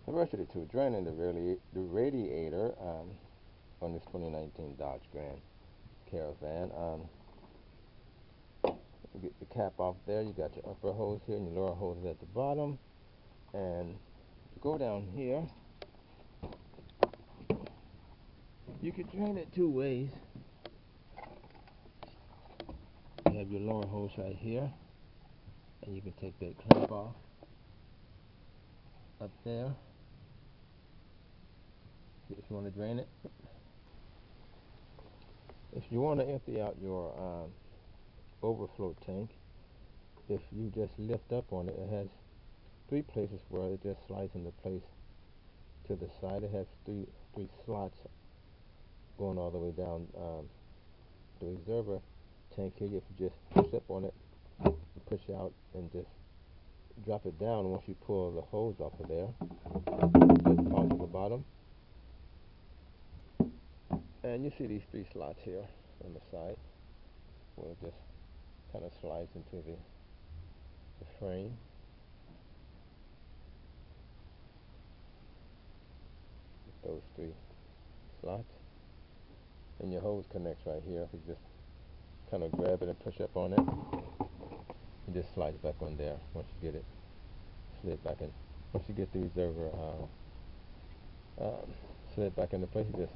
Diversity 2, draining the radiator on this 2019 Dodge Grand Caravan. You get the cap off there. You got your upper hose here and your lower hose at the bottom. And you go down here. You can drain it two ways. You have your lower hose right here, and you can take that clamp off up there if you want to drain it. If you want to empty out your overflow tank, if you just lift up on it, it has three places where it just slides into place to the side. It has three slots going all the way down the reservoir tank here. If you just push up on it, you push out and just drop it down. Once you pull the hose off of there, just fall to the bottom. And you see these three slots here on the side where it just kind of slides into the frame. With those three slots. And your hose connects right here. If you just kind of grab it and push up on it, it just slides back on there once you get it slid back in. Once you get the reservoir slid back into place, you just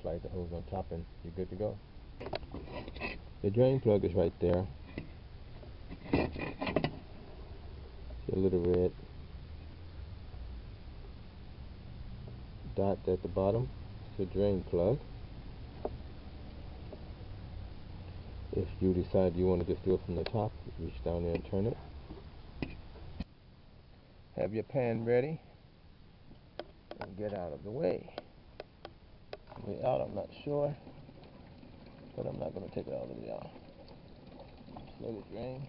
slide the hose on top and you're good to go. The drain plug is right there. See a little red dot at the bottom. It's a drain plug. If you decide you want to just do it from the top, reach down there and turn it. Have your pan ready and get out of the way. Way out, I'm not sure, but I'm not going to take it all the way out. Just let it drain.